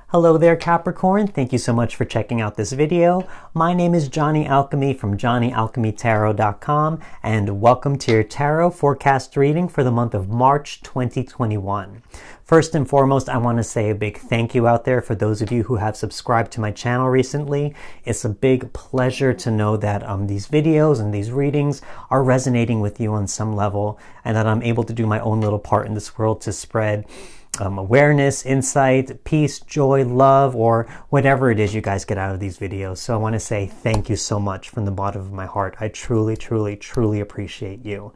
Hello there, Capricorn. Thank you so much for checking out this video. My name is Johnny Alchemy from johnnyalchemytarot.com, and welcome to your tarot forecast reading for the month of March 2021. First and foremost, I want to say a big thank you out there for those of you who have subscribed to my channel recently. It's a big pleasure to know that these videos and these readings are resonating with you on some level, and that I'm able to do my own little part in this world to spread awareness, insight, peace, joy, love, or whatever it is you guys get out of these videos. So I want to say thank you so much from the bottom of my heart. I truly, truly, truly appreciate you.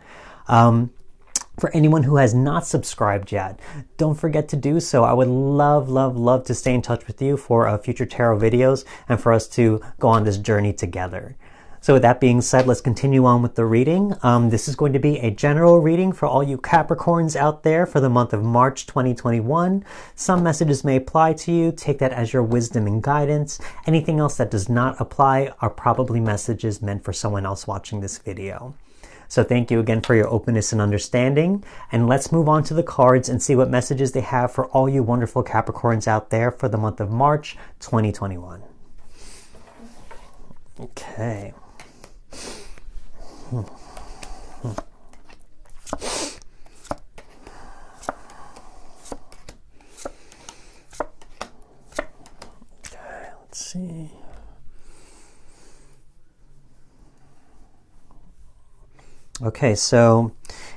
For anyone who has not subscribed yet, don't forget to do so. I would love, love, love to stay in touch with you for future tarot videos and for us to go on this journey together. So with that being said, let's continue on with the reading. This is going to be a general reading for all you Capricorns out there for the month of March 2021. Some messages may apply to you. Take that as your wisdom and guidance. Anything else that does not apply are probably messages meant for someone else watching this video. So thank you again for your openness and understanding. And let's move on to the cards and see what messages they have for all you wonderful Capricorns out there for the month of March 2021. Okay. Okay, let's see. Okay, so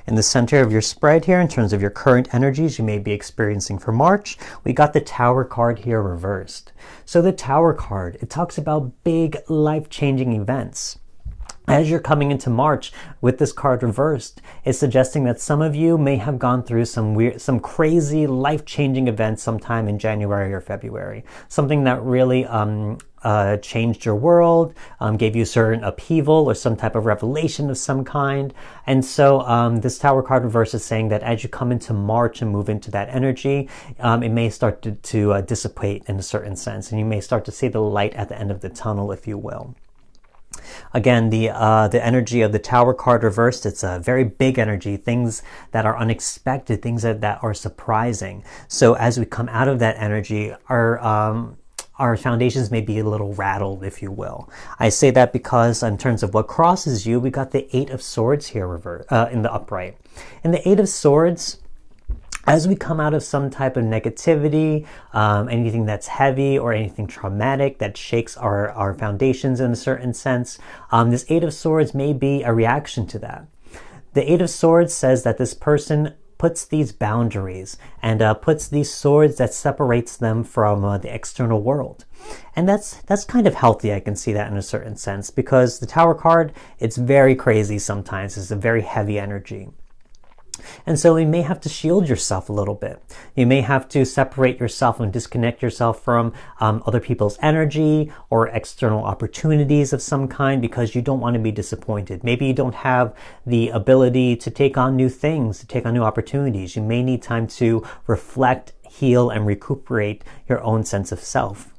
in the center of your spread here, in terms of your current energies you may be experiencing for March, we got the Tower card here reversed. So the Tower card, it talks about big life-changing events. As you're coming into March with this card reversed, it's suggesting that some of you may have gone through some crazy life-changing events sometime in January or February. Something that really changed your world, gave you certain upheaval or some type of revelation of some kind. And so this Tower card reverse is saying that as you come into March and move into that energy, it may start to dissipate in a certain sense, and you may start to see the light at the end of the tunnel, if you will. Again, the energy of the Tower card reversed, it's a very big energy, things that are unexpected, things that are surprising. So as we come out of that energy, our foundations may be a little rattled, if you will. I say that because in terms of what crosses you, we got the Eight of Swords here in the upright. And the Eight of Swords, as we come out of some type of negativity, anything that's heavy or anything traumatic that shakes our foundations in a certain sense, this Eight of Swords may be a reaction to that. The Eight of Swords says that this person puts these boundaries and puts these swords that separates them from the external world. And that's kind of healthy. I can see that in a certain sense, because the Tower card, it's very crazy sometimes. It's a very heavy energy. And so you may have to shield yourself a little bit. You may have to separate yourself and disconnect yourself from other people's energy or external opportunities of some kind, because you don't want to be disappointed. Maybe you don't have the ability to take on new things, to take on new opportunities. You may need time to reflect, heal, and recuperate your own sense of self.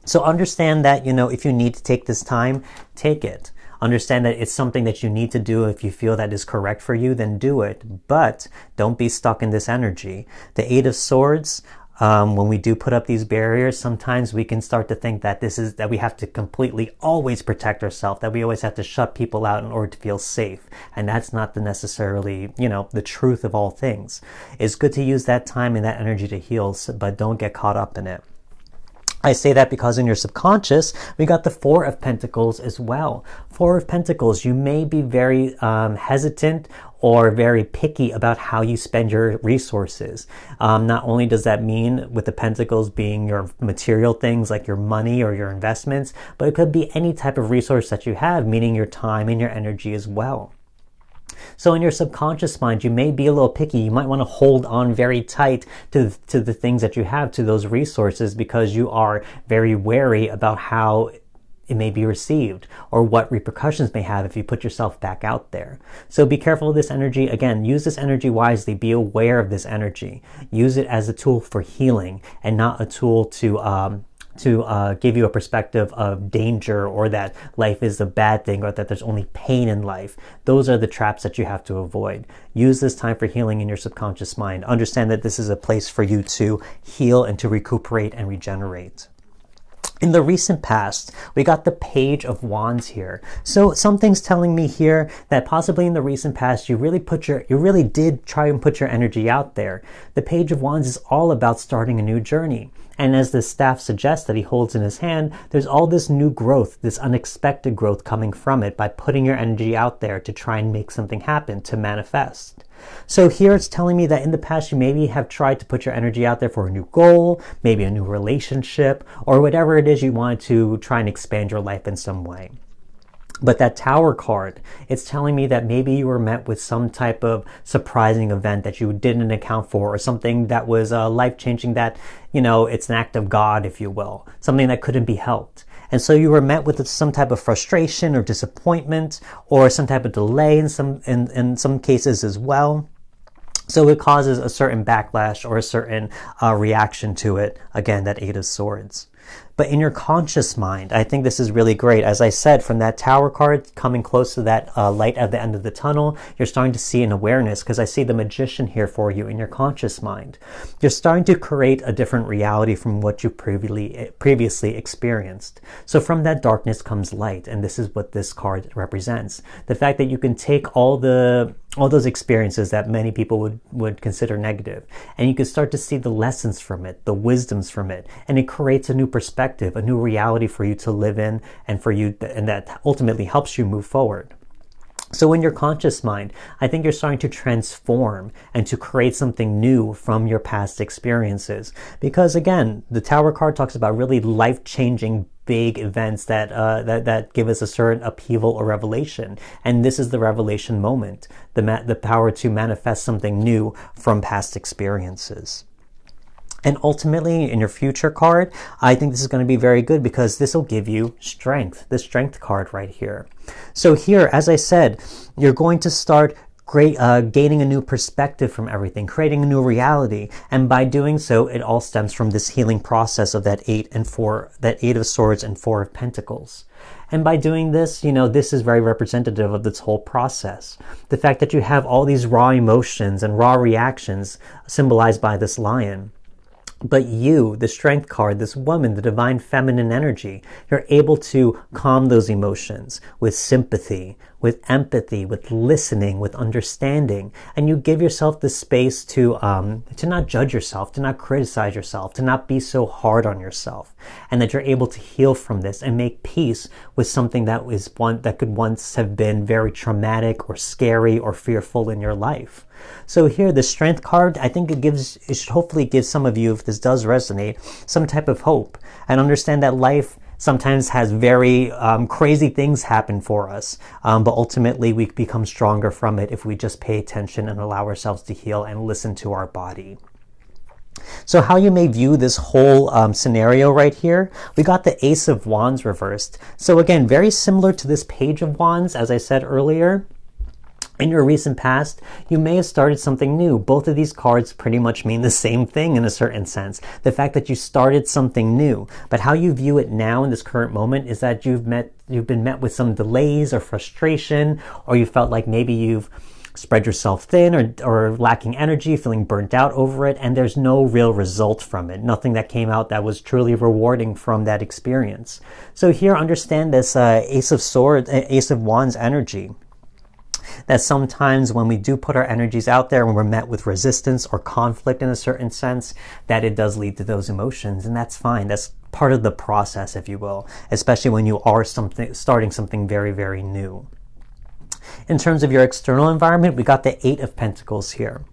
So understand that, if you need to take this time, take it. Understand that it's something that you need to do. If you feel that is correct for you, then do it. But don't be stuck in this energy. The Eight of Swords, when we do put up these barriers, sometimes we can start to think that that we have to completely always protect ourselves, that we always have to shut people out in order to feel safe. And that's not necessarily, the truth of all things. It's good to use that time and that energy to heal, but don't get caught up in it. I say that because in your subconscious, we got the Four of Pentacles as well. Four of Pentacles, you may be very hesitant or very picky about how you spend your resources. Not only does that mean with the Pentacles being your material things like your money or your investments, but it could be any type of resource that you have, meaning your time and your energy as well. So in your subconscious mind, you may be a little picky. You might want to hold on very tight to the things that you have, to those resources, because you are very wary about how it may be received or what repercussions may have if you put yourself back out there. So be careful of this energy. Again, use this energy wisely. Be aware of this energy. Use it as a tool for healing and not a tool to give you a perspective of danger, or that life is a bad thing, or that there's only pain in life. Those are the traps that you have to avoid. Use this time for healing in your subconscious mind. Understand that this is a place for you to heal and to recuperate and regenerate. In the recent past, we got the Page of Wands here. So something's telling me here that possibly in the recent past, you really did try and put your energy out there. The Page of Wands is all about starting a new journey. And as the staff suggests that he holds in his hand, there's all this new growth, this unexpected growth coming from it by putting your energy out there to try and make something happen, to manifest. So here it's telling me that in the past you maybe have tried to put your energy out there for a new goal, maybe a new relationship, or whatever it is you want to try and expand your life in some way. But that Tower card, it's telling me that maybe you were met with some type of surprising event that you didn't account for, or something that was life-changing, that, it's an act of God, if you will, something that couldn't be helped. And so you were met with some type of frustration or disappointment, or some type of delay in some cases as well. So it causes a certain backlash or a certain reaction to it. Again, that Eight of Swords. But in your conscious mind, I think this is really great. As I said, from that Tower card coming close to that light at the end of the tunnel, you're starting to see an awareness, because I see the Magician here for you in your conscious mind. You're starting to create a different reality from what you previously experienced. So from that darkness comes light, and this is what this card represents. The fact that you can take all those experiences that many people would consider negative, and you can start to see the lessons from it, the wisdoms from it, and it creates a new perspective, a new reality for you to live in, and that ultimately helps you move forward. So in your conscious mind, I think you're starting to transform and to create something new from your past experiences. Because again, the Tower card talks about really life-changing big events that give us a certain upheaval or revelation. And this is the revelation moment, the power to manifest something new from past experiences. And ultimately, in your future card, I think this is going to be very good, because this will give you strength, the Strength card right here. So here, as I said, you're going to start gaining a new perspective from everything, creating a new reality. And by doing so, it all stems from this healing process of that Eight of Swords and Four of Pentacles. And by doing this, this is very representative of this whole process. The fact that you have all these raw emotions and raw reactions symbolized by this lion. But you, the Strength card, this woman, the divine feminine energy, you're able to calm those emotions with sympathy, with empathy, with listening, with understanding. And you give yourself the space to not judge yourself, to not criticize yourself, to not be so hard on yourself. And that you're able to heal from this and make peace with something that could once have been very traumatic or scary or fearful in your life. So here, the Strength card, I think it should hopefully give some of you, if this does resonate, some type of hope, and understand that life sometimes has very crazy things happen for us, but ultimately we become stronger from it if we just pay attention and allow ourselves to heal and listen to our body. So how you may view this whole scenario right here, we got the Ace of Wands reversed. So again, very similar to this Page of Wands, as I said earlier. In your recent past, you may have started something new. Both of these cards pretty much mean the same thing in a certain sense. The fact that you started something new. But how you view it now in this current moment is that you've been met with some delays or frustration, or you felt like maybe you've spread yourself thin or lacking energy, feeling burnt out over it, and there's no real result from it. Nothing that came out that was truly rewarding from that experience. So here, understand this Ace of Wands energy. That sometimes when we do put our energies out there, when we're met with resistance or conflict in a certain sense, that it does lead to those emotions, and that's fine. That's part of the process, if you will, especially when you are starting something very, very new. In terms of your external environment, we got the Eight of Pentacles here.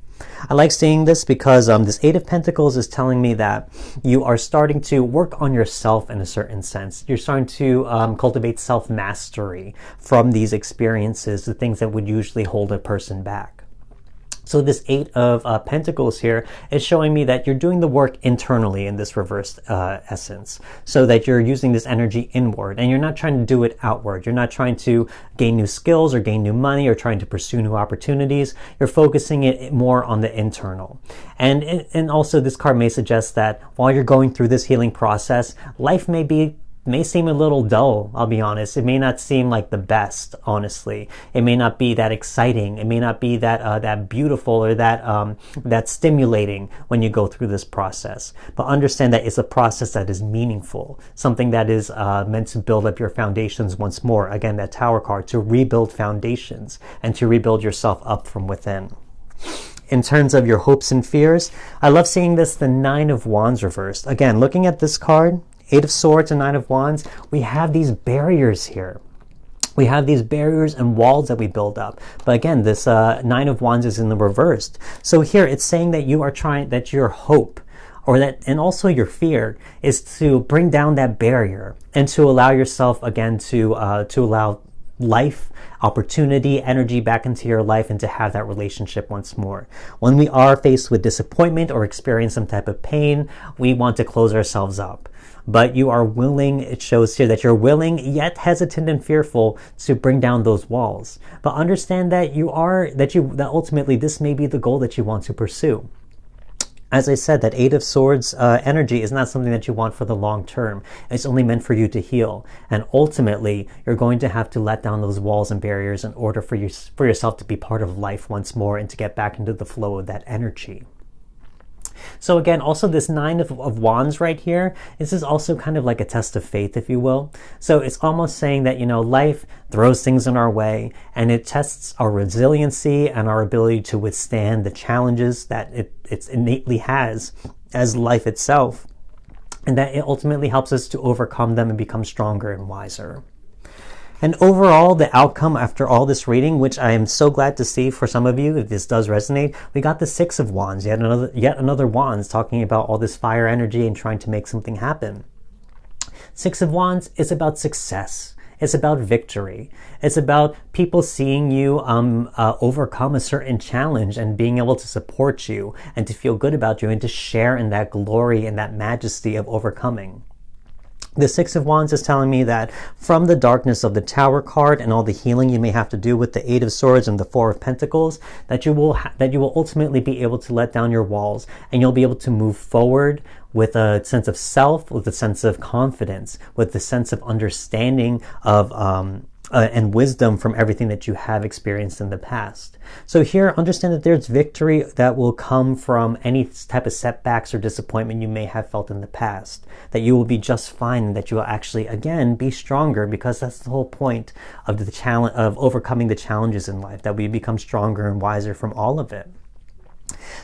I like seeing this because this Eight of Pentacles is telling me that you are starting to work on yourself in a certain sense. You're starting to cultivate self-mastery from these experiences, the things that would usually hold a person back. So this Eight of Pentacles here is showing me that you're doing the work internally in this reversed essence, so that you're using this energy inward and you're not trying to do it outward. You're not trying to gain new skills or gain new money or trying to pursue new opportunities. You're focusing it more on the internal. And also this card may suggest that while you're going through this healing process, life may seem a little dull, I'll be honest. It may not seem like the best, honestly. It may not be that exciting. It may not be that beautiful or that stimulating when you go through this process. But understand that it's a process that is meaningful, something that is meant to build up your foundations once more. Again, that Tower card, to rebuild foundations and to rebuild yourself up from within. In terms of your hopes and fears, I love seeing this, the Nine of Wands reversed. Again, looking at this card, Eight of Swords and Nine of Wands, we have these barriers here. We have these barriers and walls that we build up. But again, this Nine of Wands is in the reversed. So here it's saying that you are trying, that your hope, and also your fear, is to bring down that barrier and to allow yourself again to allow life, opportunity, energy back into your life, and to have that relationship once more. When we are faced with disappointment or experience some type of pain, we want to close ourselves up. But you are willing, it shows here that you're willing yet hesitant and fearful to bring down those walls. But understand that that ultimately this may be the goal that you want to pursue. As I said, that Eight of Swords energy is not something that you want for the long term. It's only meant for you to heal. And ultimately, you're going to have to let down those walls and barriers in order for yourself to be part of life once more and to get back into the flow of that energy. So again, also this Nine of Wands right here, this is also kind of like a test of faith, if you will. So it's almost saying that, life throws things in our way and it tests our resiliency and our ability to withstand the challenges that it innately has as life itself. And that it ultimately helps us to overcome them and become stronger and wiser. And overall, the outcome after all this reading, which I am so glad to see for some of you, if this does resonate, we got the Six of Wands, yet another Wands, talking about all this fire energy and trying to make something happen. Six of Wands is about success. It's about victory. It's about people seeing you overcome a certain challenge and being able to support you and to feel good about you and to share in that glory and that majesty of overcoming. The Six of Wands is telling me that from the darkness of the Tower card and all the healing you may have to do with the Eight of Swords and the Four of Pentacles, that you will ultimately be able to let down your walls and you'll be able to move forward with a sense of self, with a sense of confidence, with the sense of understanding of and wisdom from everything that you have experienced in the past. So here, understand that there's victory that will come from any type of setbacks or disappointment you may have felt in the past. That you will be just fine and that you will actually, again, be stronger, because that's the whole point of the challenge of overcoming the challenges in life, that we become stronger and wiser from all of it.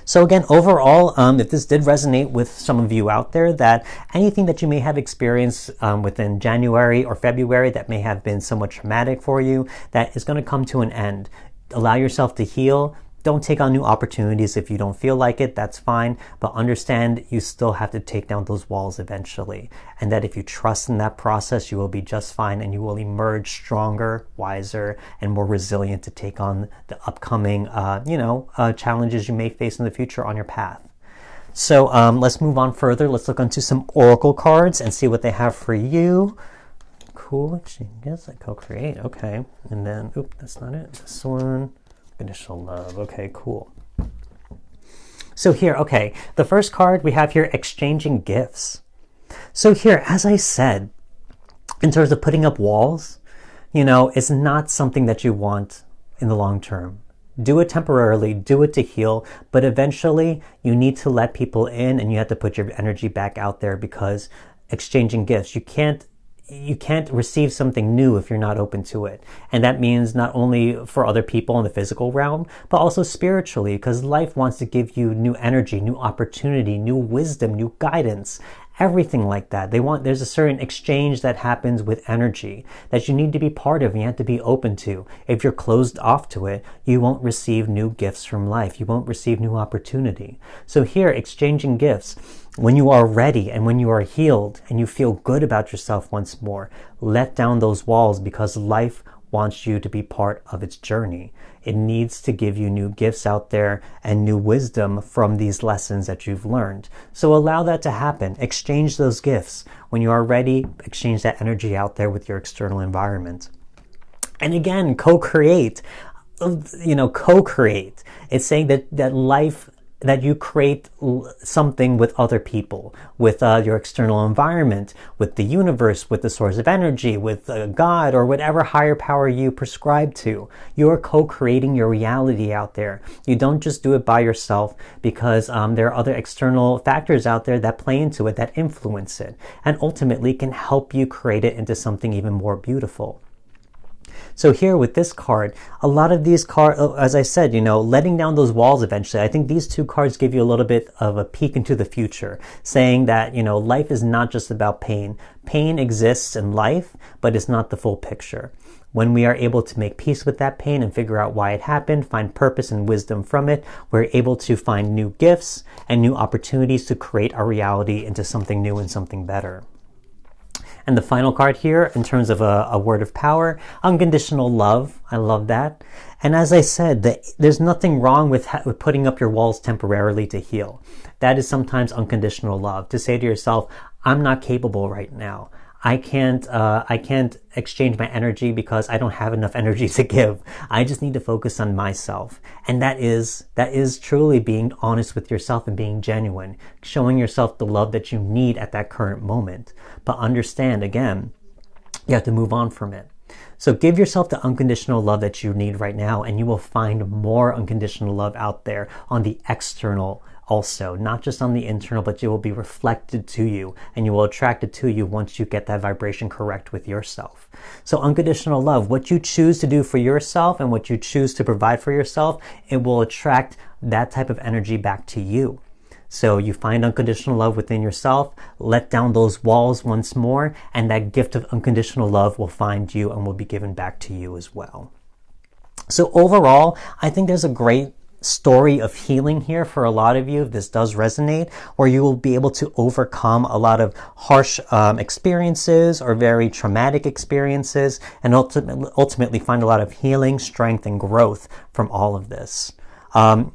So again, overall, if this did resonate with some of you out there, that anything that you may have experienced within January or February that may have been somewhat traumatic for you, that is going to come to an end. Allow yourself to heal. Don't take on new opportunities if you don't feel like it, that's fine. But understand you still have to take down those walls eventually. And that if you trust in that process, you will be just fine and you will emerge stronger, wiser, and more resilient to take on the upcoming, challenges you may face in the future on your path. So let's move on further. Let's look into some oracle cards and see what they have for you. Cool. Yes, I co-create. Okay. And then, that's not it. This one. Initial love. Okay, cool. So here, okay, the first card we have here, exchanging gifts. So here, as I said, in terms of putting up walls, it's not something that you want in the long term. Do it temporarily, do it to heal, but eventually you need to let people in and you have to put your energy back out there, because exchanging gifts, you can't receive something new if you're not open to it. And that means not only for other people in the physical realm, but also spiritually, because life wants to give you new energy, new opportunity, new wisdom, new guidance, everything like that. There's a certain exchange that happens with energy that you need to be part of and you have to be open to. If you're closed off to it, you won't receive new gifts from life. You won't receive new opportunity. So here, exchanging gifts. When you are ready and when you are healed and you feel good about yourself once more, let down those walls, because life wants you to be part of its journey. It needs to give you new gifts out there and new wisdom from these lessons that you've learned. So allow that to happen. Exchange those gifts. When you are ready, exchange that energy out there with your external environment. And again, co-create. Co-create. It's saying that life, that you create something with other people, with your external environment, with the universe, with the source of energy, with God, or whatever higher power you prescribe to. You're co-creating your reality out there. You don't just do it by yourself, because there are other external factors out there that play into it, that influence it, and ultimately can help you create it into something even more beautiful. So here with this card, a lot of these cards, as I said, letting down those walls eventually. I think these two cards give you a little bit of a peek into the future, saying that, life is not just about pain. Pain exists in life, but it's not the full picture. When we are able to make peace with that pain and figure out why it happened, find purpose and wisdom from it, we're able to find new gifts and new opportunities to create our reality into something new and something better. And the final card here, in terms of a word of power, unconditional love. I love that. And as I said, there's nothing wrong with putting up your walls temporarily to heal. That is sometimes unconditional love. To say to yourself, I'm not capable right now. I can't exchange my energy because I don't have enough energy to give. I just need to focus on myself. And that is truly being honest with yourself and being genuine, showing yourself the love that you need at that current moment. But understand, again, you have to move on from it. So give yourself the unconditional love that you need right now, and you will find more unconditional love out there on the external also, not just on the internal, but it will be reflected to you, and you will attract it to you once you get that vibration correct with yourself. So unconditional love, what you choose to do for yourself and what you choose to provide for yourself, it will attract that type of energy back to you. So you find unconditional love within yourself, let down those walls once more, and that gift of unconditional love will find you and will be given back to you as well. So overall, I think there's a great story of healing here for a lot of you, if this does resonate, where you will be able to overcome a lot of harsh experiences or very traumatic experiences, and ultimately find a lot of healing, strength, and growth from all of this.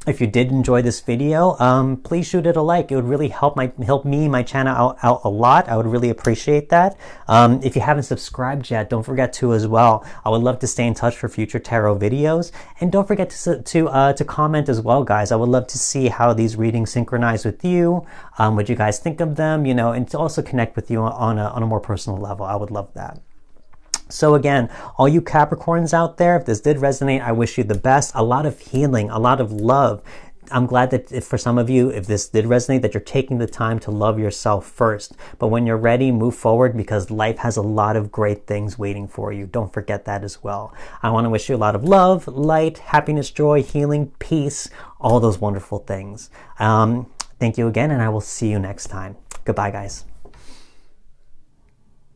If you did enjoy this video, please shoot it a like. It would really help me, my channel out a lot. I would really appreciate that. If you haven't subscribed yet, don't forget to as well. I would love to stay in touch for future tarot videos. And don't forget to comment as well, guys. I would love to see how these readings synchronize with you, what you guys think of them, and to also connect with you on a more personal level. I would love that. So again, all you Capricorns out there, if this did resonate, I wish you the best. A lot of healing, a lot of love. I'm glad that if for some of you, if this did resonate, that you're taking the time to love yourself first. But when you're ready, move forward, because life has a lot of great things waiting for you. Don't forget that as well. I want to wish you a lot of love, light, happiness, joy, healing, peace, all those wonderful things. Thank you again, and I will see you next time. Goodbye, guys.